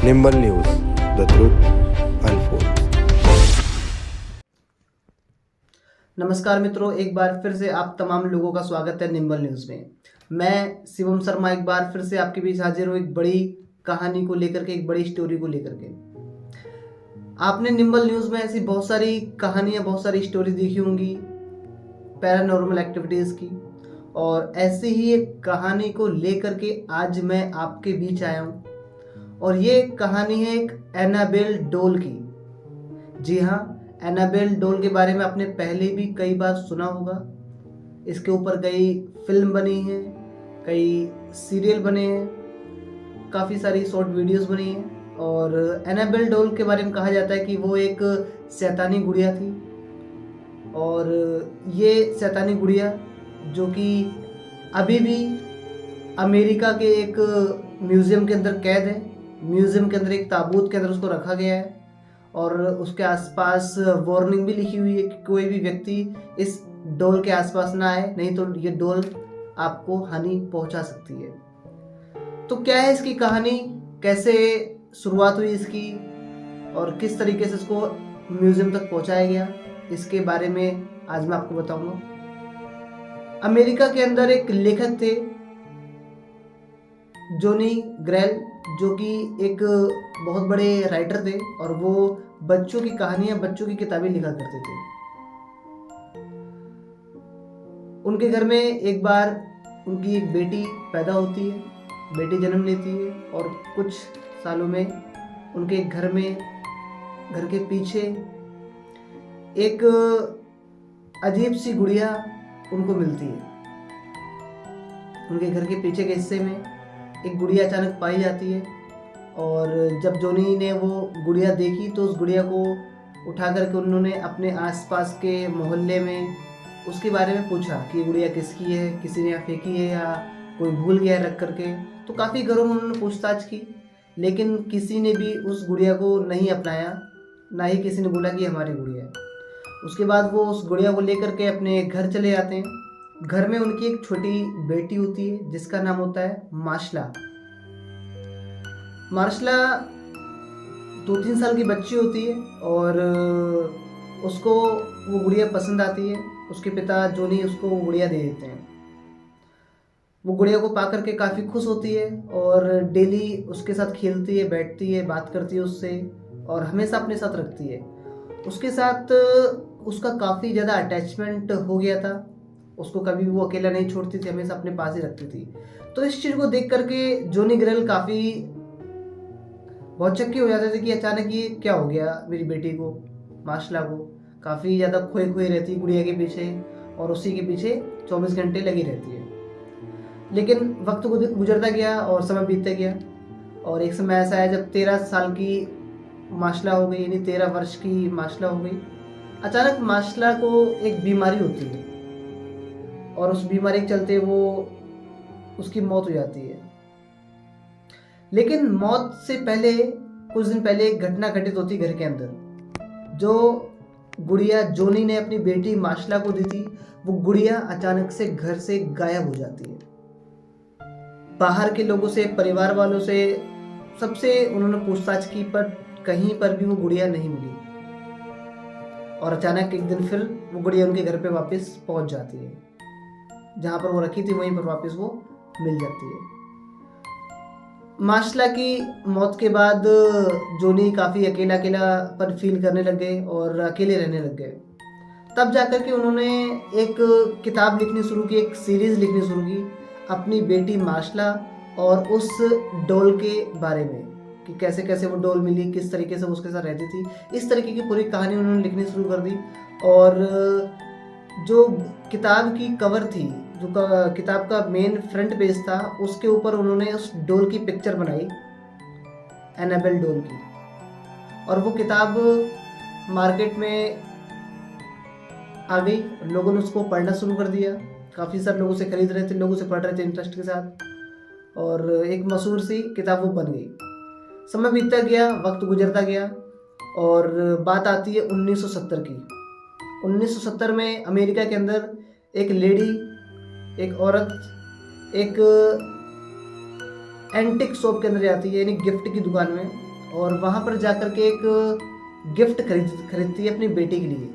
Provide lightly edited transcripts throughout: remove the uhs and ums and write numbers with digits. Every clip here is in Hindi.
Nimble news, the truth unfold. नमस्कार मित्रों, एक बार फिर से आप तमाम लोगों का स्वागत है निम्बल न्यूज़ में। मैं शिवम शर्मा एक बार फिर से आपके बीच हाजिर हूँ एक बड़ी कहानी को लेकर के, एक बड़ी स्टोरी को लेकर के। आपने निम्बल न्यूज़ में ऐसी बहुत सारी कहानियाँ, बहुत सारी स्टोरी देखी होंगी पैरानॉर्मल एक्टिविटीज़ की, और ऐसी ही एक कहानी को लेकर के आज मैं आपके बीच आया हूँ। और ये कहानी है एक एनाबेल डोल की। जी हाँ, एनाबेल डोल के बारे में आपने पहले भी कई बार सुना होगा। इसके ऊपर कई फिल्म बनी है, कई सीरियल बने हैं, काफ़ी सारी शॉर्ट वीडियोस बनी हैं। और एनाबेल डोल के बारे में कहा जाता है कि वो एक शैतानी गुड़िया थी। और ये शैतानी गुड़िया जो कि अभी भी अमेरिका के एक म्यूज़ियम के अंदर कैद है। म्यूज़ियम के अंदर एक ताबूत के अंदर उसको रखा गया है, और उसके आसपास वार्निंग भी लिखी हुई है कि कोई भी व्यक्ति इस डोल के आसपास ना आए, नहीं तो ये डोल आपको हानि पहुंचा सकती है। तो क्या है इसकी कहानी, कैसे शुरुआत हुई इसकी, और किस तरीके से इसको म्यूज़ियम तक पहुंचाया गया, इसके बारे में आज मैं आपको बताऊंगा। अमेरिका के अंदर एक लेखक थे जोनी ग्रेल, जो कि एक बहुत बड़े राइटर थे, और वो बच्चों की कहानियां, बच्चों की किताबें लिखा करते थे। उनके घर में एक बार उनकी एक बेटी पैदा होती है, बेटी जन्म लेती है, और कुछ सालों में उनके घर में, घर के पीछे एक अजीब सी गुड़िया उनको मिलती है। उनके घर के पीछे के हिस्से में एक गुड़िया अचानक पाई जाती है, और जब जोनी ने वो गुड़िया देखी तो उस गुड़िया को उठा करके उन्होंने अपने आसपास के मोहल्ले में उसके बारे में पूछा कि ये गुड़िया किसकी है, किसी ने यहाँ फेंकी है या कोई भूल गया है रख करके। तो काफ़ी घरों में उन्होंने पूछताछ की, लेकिन किसी ने भी उस गुड़िया को नहीं अपनाया, ना ही किसी ने बोला कि हमारी गुड़िया है। उसके बाद वो उस गुड़िया को लेकर के अपने घर चले जाते हैं। घर में उनकी एक छोटी बेटी होती है जिसका नाम होता है मार्शला। मार्शला 2-3 साल की बच्ची होती है, और उसको वो गुड़िया पसंद आती है। उसके पिता जोनी उसको वो गुड़िया दे देते हैं। वो गुड़िया को पा करके काफ़ी खुश होती है, और डेली उसके साथ खेलती है, बैठती है, बात करती है उससे, और हमेशा अपने साथ रखती है। उसके साथ उसका काफ़ी ज़्यादा अटैचमेंट हो गया था। उसको कभी भी वो अकेला नहीं छोड़ती थी, हमेशा अपने पास ही रखती थी। तो इस चीज़ को देख करके जोनी ग्रेल काफ़ी बहुत चक्के हो जाते थे कि अचानक ये क्या हो गया मेरी बेटी को, मार्शला को। काफ़ी ज़्यादा खोए खोए रहती गुड़िया के पीछे, और उसी के पीछे 24 घंटे लगी रहती है। लेकिन वक्त गुजरता गया और समय बीतता गया, और एक समय ऐसा आया जब 13 साल की मार्शला हो गई, यानी 13 वर्ष की मार्शला हो गई। अचानक मार्शला को एक बीमारी होती है, और उस बीमारी के चलते वो उसकी मौत हो जाती है। लेकिन मौत से पहले, कुछ दिन पहले, एक घटना घटित होती घर के अंदर। जो गुड़िया जोनी ने अपनी बेटी मार्शला को दी थी, वो गुड़िया अचानक से घर से गायब हो जाती है। बाहर के लोगों से, परिवार वालों से, सबसे उन्होंने पूछताछ की, पर कहीं पर भी वो गुड़िया नहीं मिली। और अचानक एक दिन फिर वो गुड़िया उनके घर पे वापस पहुंच जाती है, जहाँ पर वो रखी थी वहीं पर वापस वो मिल जाती है। मार्शला की मौत के बाद जोनी काफ़ी अकेला अकेलापन फील करने लग गए और अकेले रहने लग गए। तब जाकर के उन्होंने एक किताब लिखनी शुरू की, एक सीरीज़ लिखनी शुरू की अपनी बेटी मार्शला और उस डॉल के बारे में, कि कैसे कैसे वो डॉल मिली, किस तरीके से वो उसके साथ रहती थी। इस तरीके की पूरी कहानी उन्होंने लिखनी शुरू कर दी। और जो किताब की कवर थी, जो किताब का मेन फ्रंट पेज था, उसके ऊपर उन्होंने उस डोल की पिक्चर बनाई, एनाबेल डोल की। और वो किताब मार्केट में आ गई, लोगों ने उसको पढ़ना शुरू कर दिया। काफ़ी सारे लोगों से खरीद रहे थे, लोगों से पढ़ रहे थे इंटरेस्ट के साथ, और एक मशहूर सी किताब वो बन गई। समय बीतता गया, वक्त गुजरता गया, और बात आती है 1970 की। 1970 में अमेरिका के अंदर एक लेडी, एक औरत, एक एंटिक शॉप के अंदर जाती है, यानी गिफ्ट की दुकान में, और वहाँ पर जाकर के एक गिफ्ट खरीदती है अपनी बेटी के लिए।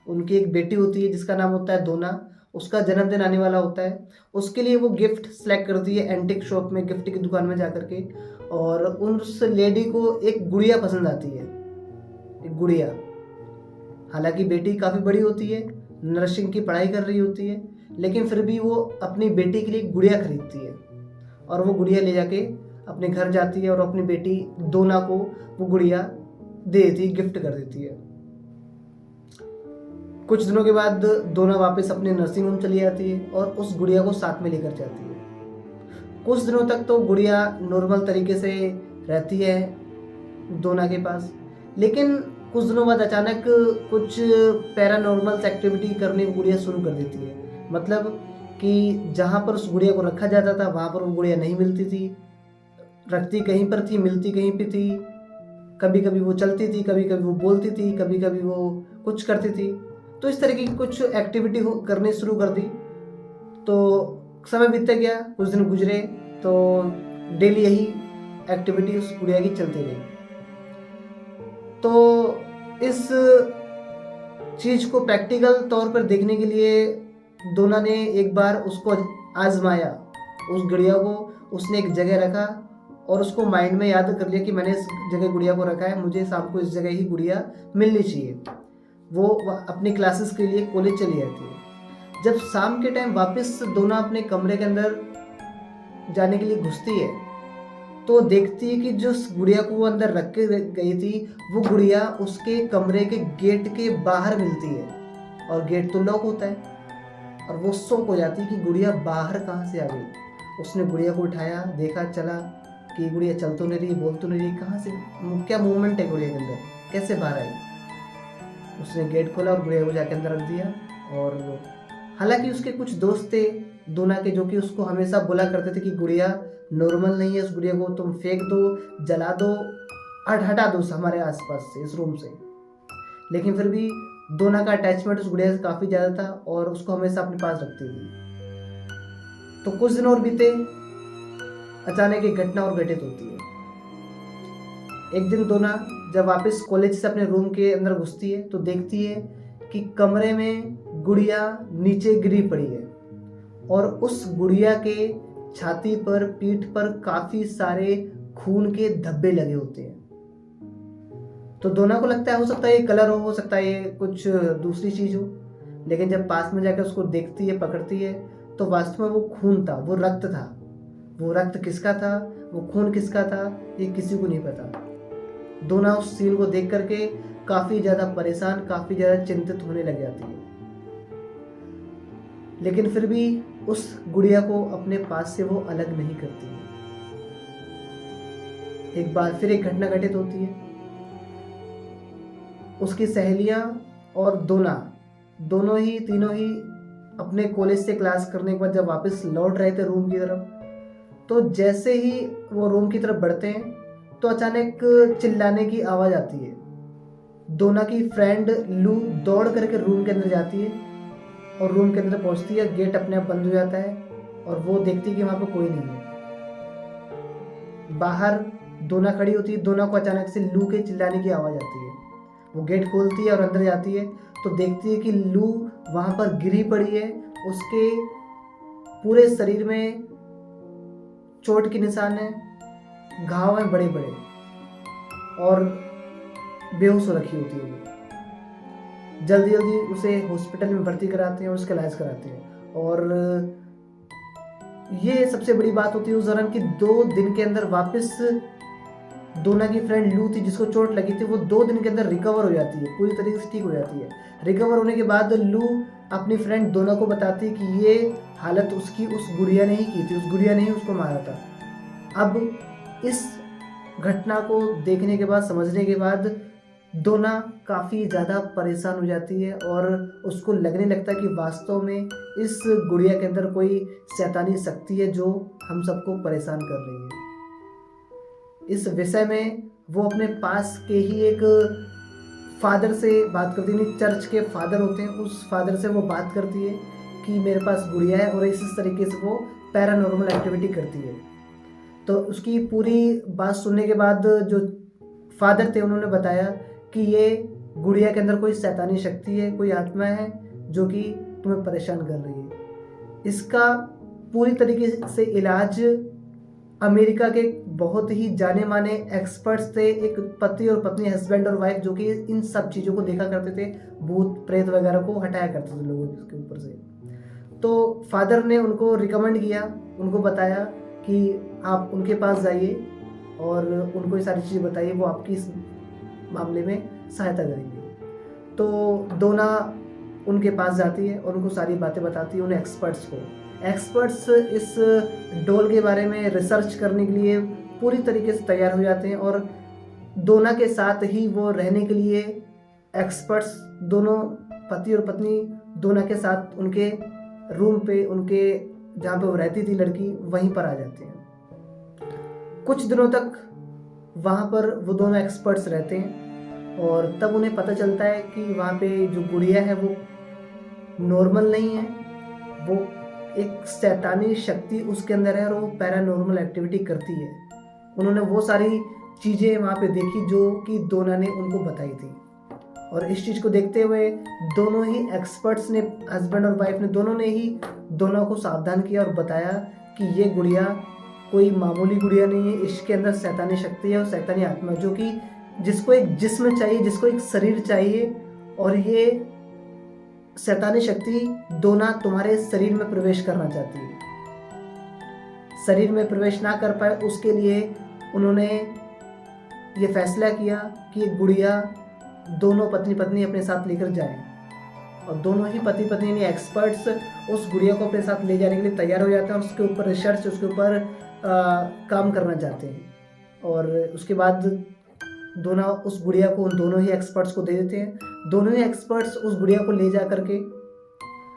उनकी एक बेटी होती है जिसका नाम होता है दोना, उसका जन्मदिन आने वाला होता है। उसके लिए वो गिफ्ट सेलेक्ट करती है एंटिक शॉप में, गिफ्ट की दुकान में जाकर के, और उस लेडी को एक गुड़िया पसंद आती है, एक गुड़िया। हालांकि बेटी काफ़ी बड़ी होती है, नर्सिंग की पढ़ाई कर रही होती है, लेकिन फिर भी वो अपनी बेटी के लिए एक गुड़िया खरीदती है और वो गुड़िया ले जाके अपने घर जाती है और अपनी बेटी दोना को वो गुड़िया दे देती है, गिफ्ट कर देती है। कुछ दिनों के बाद दोना वापस अपने नर्सिंग होम चली जाती है और उस गुड़िया को साथ में लेकर जाती है। कुछ दिनों तक तो गुड़िया नॉर्मल तरीके से रहती है दोना के पास, लेकिन कुछ दिनों बाद अचानक कुछ पैरानॉर्मल एक्टिविटी करनी गुड़िया शुरू कर देती है। मतलब कि जहाँ पर उस गुड़िया को रखा जाता था वहाँ पर वो गुड़िया नहीं मिलती थी, रखती कहीं पर थी, मिलती कहीं पे थी। कभी कभी वो चलती थी, कभी कभी वो बोलती थी, कभी कभी वो कुछ करती थी। तो इस तरह की कुछ एक्टिविटी करनी शुरू कर दी। तो समय बीतते गया, कुछ दिन गुजरे, तो डेली यही एक्टिविटी उस गुड़िया की चलती रही। तो इस चीज़ को प्रैक्टिकल तौर पर देखने के लिए दोना ने एक बार उसको आजमाया। उस गुड़िया को उसने एक जगह रखा और उसको माइंड में याद कर लिया कि मैंने इस जगह गुड़िया को रखा है, मुझे शाम को इस जगह ही गुड़िया मिलनी चाहिए। वो अपनी क्लासेस के लिए कॉलेज चली जाती है। जब शाम के टाइम वापस दोना अपने कमरे के अंदर जाने के लिए घुसती है तो देखती है कि जो गुड़िया को वो अंदर रख के गई थी वो गुड़िया उसके कमरे के गेट के बाहर मिलती है, और गेट तो लॉक होता है। और वो शॉक हो जाती है कि गुड़िया बाहर कहाँ से आ गई। उसने गुड़िया को उठाया, देखा, चला कि गुड़िया चल तो नहीं रही, बोल तो नहीं रही, कहाँ से, क्या मूवमेंट है गुड़िया के अंदर, कैसे बाहर आई। उसने गेट खोला और गुड़िया को जाके अंदर रख दिया। और हालांकि उसके कुछ दोस्त थे दोना के जो कि उसको हमेशा बोला करते थे कि गुड़िया नॉर्मल नहीं है, उस गुड़िया को तुम फेंक दो, जला दो, हटा दो हमारे आसपास से, इस रूम से। लेकिन फिर भी दोना का अटैचमेंट उस गुड़िया से काफ़ी ज़्यादा था और उसको हमेशा अपने पास रखती थी। तो कुछ दिन और बीते, अचानक एक घटना और घटित होती है। एक दिन दोना जब वापस कॉलेज से अपने रूम के अंदर घुसती है तो देखती है कि कमरे में गुड़िया नीचे गिरी पड़ी है और उस गुड़िया के छाती पर, पीठ पर काफ़ी सारे खून के धब्बे लगे होते हैं। तो दोना को लगता है हो सकता है ये कलर हो सकता है ये कुछ दूसरी चीज़ हो, लेकिन जब पास में जाकर उसको देखती है, पकड़ती है, तो वास्तव में वो खून था, वो रक्त था। वो रक्त किसका था, वो खून किसका था, ये किसी को नहीं पता। दोना उस सीन को देख करके काफ़ी ज़्यादा परेशान, काफ़ी ज़्यादा चिंतित होने लग जाती है। लेकिन फिर भी उस गुड़िया को अपने पास से वो अलग नहीं करती है। एक बार फिर एक घटना घटित होती है। उसकी सहेलियां और दोना दोनों ही, तीनों ही अपने कॉलेज से क्लास करने के बाद जब वापस लौट रहे थे रूम की तरफ, तो जैसे ही वो रूम की तरफ बढ़ते हैं तो अचानक चिल्लाने की आवाज़ आती है। दोना की फ्रेंड लू दौड़ करके रूम के अंदर जाती है और रूम के अंदर पहुंचती है। गेट अपने आप बंद हो जाता है और वो देखती है कि वहाँ पर कोई नहीं है। बाहर दोना खड़ी होती है। दोना को अचानक से लू के चिल्लाने की आवाज़ आती है। वो गेट खोलती है और अंदर जाती है तो देखती है कि लू वहाँ पर गिरी पड़ी है। उसके पूरे शरीर में चोट के निशान है, घाव हैं बड़े बड़े, और बेहोश हो रखी होती है वो। जल्दी जल्दी उसे हॉस्पिटल में भर्ती कराते हैं और उसका इलाज कराते हैं। और ये सबसे बड़ी बात होती है उस दौरान कि 2 दिन के अंदर वापस दोना की फ्रेंड लू थी जिसको चोट लगी थी, वो 2 दिन के अंदर रिकवर हो जाती है, पूरी तरीके से ठीक हो जाती है। रिकवर होने के बाद लू अपनी फ्रेंड दोना को बताती है कि ये हालत उसकी उस गुड़िया ने ही की थी, उस गुड़िया ने ही उसको मारा था। अब इस घटना को देखने के बाद, समझने के बाद दोना काफ़ी ज़्यादा परेशान हो जाती है और उसको लगने लगता है कि वास्तव में इस गुड़िया के अंदर कोई शैतानी शक्ति है जो हम सबको परेशान कर रही है। इस विषय में वो अपने पास के ही एक फादर से बात करती है, चर्च के फादर होते हैं, उस फादर से वो बात करती है कि मेरे पास गुड़िया है, और इस तरीके से वो पैरानॉर्मल एक्टिविटी करती है। तो उसकी पूरी बात सुनने के बाद जो फादर थे उन्होंने बताया कि ये गुड़िया के अंदर कोई शैतानी शक्ति है, कोई आत्मा है जो कि तुम्हें परेशान कर रही है। इसका पूरी तरीके से इलाज अमेरिका के बहुत ही जाने माने एक्सपर्ट्स थे, एक पति और पत्नी, हस्बैंड और वाइफ, जो कि इन सब चीज़ों को देखा करते थे, भूत प्रेत वगैरह को हटाया करते थे लोगों के ऊपर से। तो फादर ने उनको रिकमेंड किया, उनको बताया कि आप उनके पास जाइए और उनको ये सारी चीज़ें बताइए, वो आपकी इस मामले में सहायता करेंगे। तो डोना उनके पास जाती है और उनको सारी बातें बताती है, उन्हें एक्सपर्ट्स इस डोल के बारे में रिसर्च करने के लिए पूरी तरीके से तैयार हो जाते हैं और डोना के साथ ही वो रहने के लिए एक्सपर्ट्स दोनों पति और पत्नी डोना के साथ उनके रूम पे, उनके जहाँ पे वो रहती थी लड़की, वहीं पर आ जाते हैं। कुछ दिनों तक वहाँ पर वो दोनों एक्सपर्ट्स रहते हैं और तब उन्हें पता चलता है कि वहाँ पे जो गुड़िया है वो नॉर्मल नहीं है, वो एक शैतानी शक्ति उसके अंदर है और वो पैरानॉर्मल एक्टिविटी करती है। उन्होंने वो सारी चीज़ें वहाँ पे देखी जो कि डोना ने उनको बताई थी और इस चीज़ को देखते हुए दोनों ही एक्सपर्ट्स ने, हस्बैंड और वाइफ ने, दोनों ने ही डोना को सावधान किया और बताया कि ये गुड़िया कोई मामूली गुड़िया नहीं है, इसके अंदर शैतानी शक्ति है और शैतानी आत्मा, जो कि जिसको एक जिस्म चाहिए, जिसको एक शरीर चाहिए, और ये शैतानी शक्ति डोना तुम्हारे शरीर में प्रवेश करना चाहती है। शरीर में प्रवेश ना कर पाए उसके लिए उन्होंने ये फैसला किया कि ये गुड़िया दोनों पत्नी पत्नी अपने साथ लेकर जाएं और दोनों ही पति पत्नी यानी एक्सपर्ट्स उस गुड़िया को अपने साथ ले जाने के लिए तैयार हो जाते हैं और उसके ऊपर रिसर्च, उसके ऊपर काम करना चाहते हैं। और उसके बाद डोना उस गुड़िया को उन दोनों ही एक्सपर्ट्स को दे देते हैं। दोनों ही एक्सपर्ट्स उस गुड़िया को ले जा करके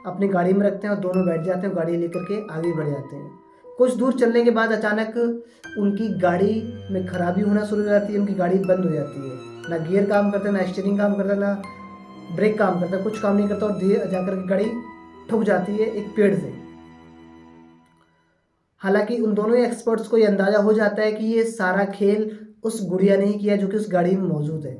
अपनी गाड़ी में रखते हैं और दोनों बैठ जाते हैं, गाड़ी लेकर के आगे बढ़ जाते हैं। कुछ दूर चलने के बाद अचानक उनकी गाड़ी में खराबी होना शुरू हो जाती है, उनकी गाड़ी बंद हो जाती है, ना गियर काम करता है, ना स्टीयरिंग काम करता है, ना ब्रेक काम करता है, कुछ काम नहीं करता और धीरे जाकर के गाड़ी ठुक जाती है एक पेड़ से। हालांकि उन दोनों ही एक्सपर्ट्स को ये अंदाजा हो जाता है कि ये सारा खेल उस गुड़िया ने ही किया जो कि उस गाड़ी में मौजूद है।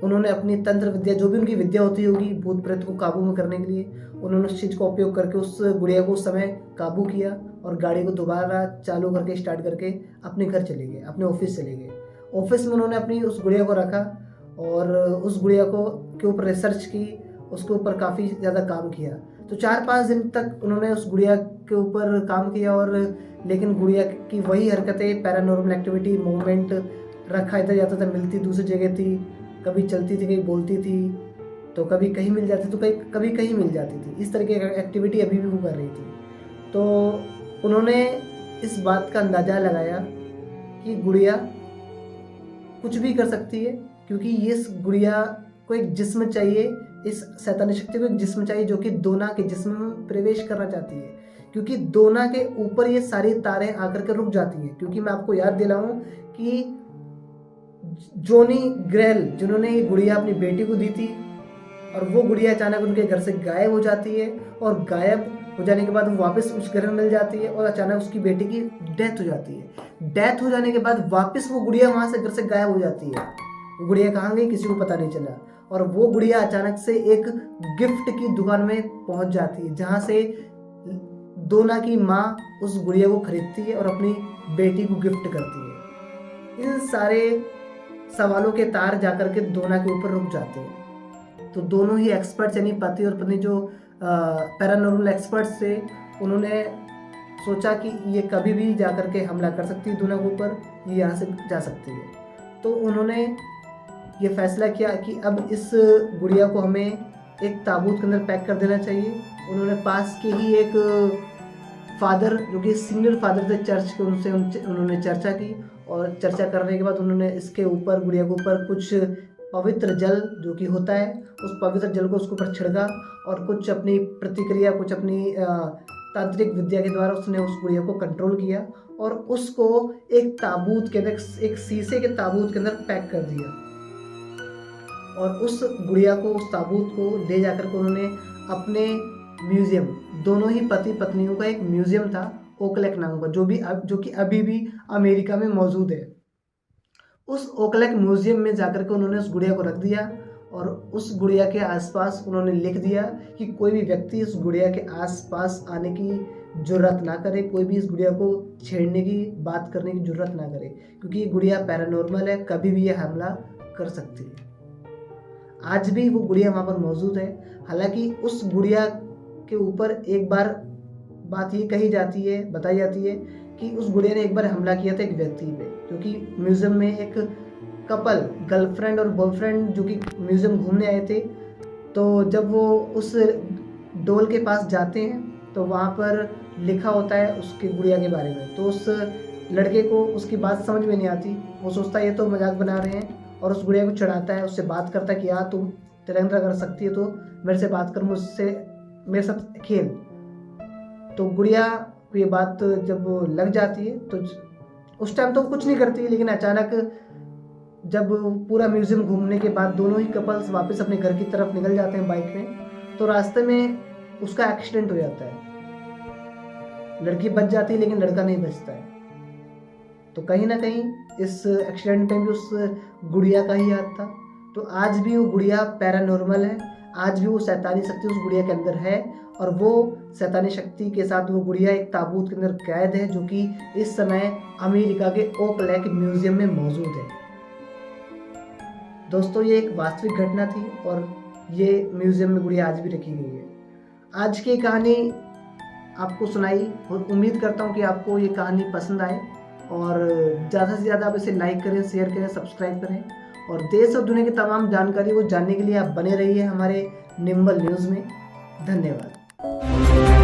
उन्होंने अपनी तंत्र विद्या, जो भी उनकी विद्या होती होगी भूत प्रेत को काबू में करने के लिए, उन्होंने उस चीज़ का उपयोग करके उस गुड़िया को उस समय काबू किया और गाड़ी को दोबारा चालू करके स्टार्ट करके अपने घर चले गए, अपने ऑफिस चले गए। ऑफिस में उन्होंने अपनी उस गुड़िया को रखा और उस गुड़िया को के ऊपर रिसर्च की, उसके ऊपर काफ़ी ज़्यादा काम किया। तो 4-5 दिन तक उन्होंने उस गुड़िया के ऊपर काम किया और लेकिन गुड़िया की वही हरकतें, पैरानॉर्मल एक्टिविटी, मूवमेंट, रखा इधर जाता था, मिलती दूसरी जगह थी, कभी चलती थी, कहीं बोलती थी, तो कभी कहीं मिल जाती, तो कभी कहीं मिल जाती थी। इस तरह की एक्टिविटी अभी भी वो कर रही थी। तो उन्होंने इस बात का अंदाज़ा लगाया कि गुड़िया कुछ भी कर सकती है, क्योंकि इस गुड़िया को एक जिस्म चाहिए, इस शैतानी शक्ति को एक जिस्म चाहिए जो कि डोना के जिस्म में प्रवेश करना चाहती है, क्योंकि डोना के ऊपर ये सारी तारें आकर के रुक जाती हैं। क्योंकि मैं आपको याद दिलाऊं कि जोनी ग्रेल, जिन्होंने ये गुड़िया अपनी बेटी को दी थी, और वो गुड़िया अचानक उनके घर से गायब हो जाती है और गायब हो जाने के बाद वो वापस उस घर में मिल जाती है और अचानक उसकी बेटी की डेथ हो जाती है। डेथ हो जाने के बाद वापस वो गुड़िया वहाँ से घर से गायब हो जाती है। वो गुड़िया कहाँ गई किसी को पता नहीं चला और वो गुड़िया अचानक से एक गिफ्ट की दुकान में पहुँच जाती है, जहाँ से डोना की माँ उस गुड़िया को खरीदती है और अपनी बेटी को गिफ्ट करती है। इन सारे सवालों के तार जाकर के डोना के ऊपर रुक जाते हैं। तो दोनों ही एक्सपर्ट्स यानी पति और पत्नी जो पैरानॉर्मल एक्सपर्ट्स थे, उन्होंने सोचा कि ये कभी भी जाकर के हमला कर सकती है डोना के ऊपर, ये यहाँ से जा सकती है। तो उन्होंने ये फैसला किया कि अब इस गुड़िया को हमें एक ताबूत के अंदर पैक कर देना चाहिए। उन्होंने पास के ही एक फादर, जो कि सीनियर फादर थे चर्च के, उनसे उन्होंने चर्चा की और चर्चा करने के बाद उन्होंने इसके ऊपर, गुड़िया के ऊपर कुछ पवित्र जल जो कि होता है, उस पवित्र जल को उसके ऊपर छिड़का और कुछ अपनी प्रतिक्रिया, कुछ अपनी तांत्रिक विद्या के द्वारा उसने उस गुड़िया को कंट्रोल किया और उसको एक ताबूत के अंदर, एक शीशे के ताबूत के अंदर पैक कर दिया। और उस गुड़िया को, उस ताबूत को ले जाकर के उन्होंने अपने म्यूजियम, दोनों ही पति पत्नियों का एक म्यूजियम था ओकलेक नाम का, जो कि अभी भी अमेरिका में मौजूद है। उस ओकलैक म्यूजियम में जाकर के उन्होंने उस गुड़िया को रख दिया और उस गुड़िया के आसपास उन्होंने लिख दिया कि कोई भी व्यक्ति इस गुड़िया के आसपास आने की जुर्रत ना करे, कोई भी इस गुड़िया को छेड़ने की बात करने की जुर्रत ना करे, क्योंकि ये गुड़िया पैरानॉर्मल है, कभी भी ये हमला कर सकती है। आज भी वो गुड़िया वहाँ पर मौजूद है। हालांकि उस गुड़िया के ऊपर एक बार बात ये कही जाती है, बताई जाती है कि उस गुड़िया ने एक बार हमला किया था एक व्यक्ति पे, क्योंकि म्यूजियम में एक कपल गर्लफ्रेंड और बॉयफ्रेंड जो कि म्यूजियम घूमने आए थे, तो जब वो उस डोल के पास जाते हैं तो वहाँ पर लिखा होता है उसके गुड़िया के बारे में। तो उस लड़के को उसकी बात समझ में नहीं आती, वो सोचता है ये तो मजाक बना रहे हैं और उस गुड़िया को चढ़ाता है, उससे बात करता है कि यार तुम तिरंगा कर सकती है तो मेरे से बात कर, मुझसे मेरे साथ खेल। तो गुड़िया को ये बात जब लग जाती है तो उस टाइम तो कुछ नहीं करती, लेकिन अचानक जब पूरा म्यूजियम घूमने के बाद दोनों ही कपल्स वापस अपने घर की तरफ निकल जाते हैं बाइक में, तो रास्ते में उसका एक्सीडेंट हो जाता है। लड़की बच जाती है लेकिन लड़का नहीं बचता है। तो कहीं ना कहीं इस एक्सीडेंट में भी उस गुड़िया का ही हाथ था। तो आज भी वो गुड़िया पैरानॉर्मल है, आज भी वो शैतानी शक्ति उस गुड़िया के अंदर है और वो शैतानी शक्ति के साथ वो गुड़िया एक ताबूत के अंदर कैद है, जो कि इस समय अमेरिका के ओकलैक म्यूजियम में मौजूद है। दोस्तों, ये एक वास्तविक घटना थी और ये म्यूजियम में गुड़िया आज भी रखी गई है। आज की कहानी आपको सुनाई और उम्मीद करता हूँ कि आपको ये कहानी पसंद आए और ज़्यादा से ज़्यादा आप इसे लाइक करें, शेयर करें, सब्सक्राइब करें और देश और दुनिया की तमाम जानकारी को जानने के लिए आप बने रहिए हमारे निम्बल न्यूज़ में। धन्यवाद।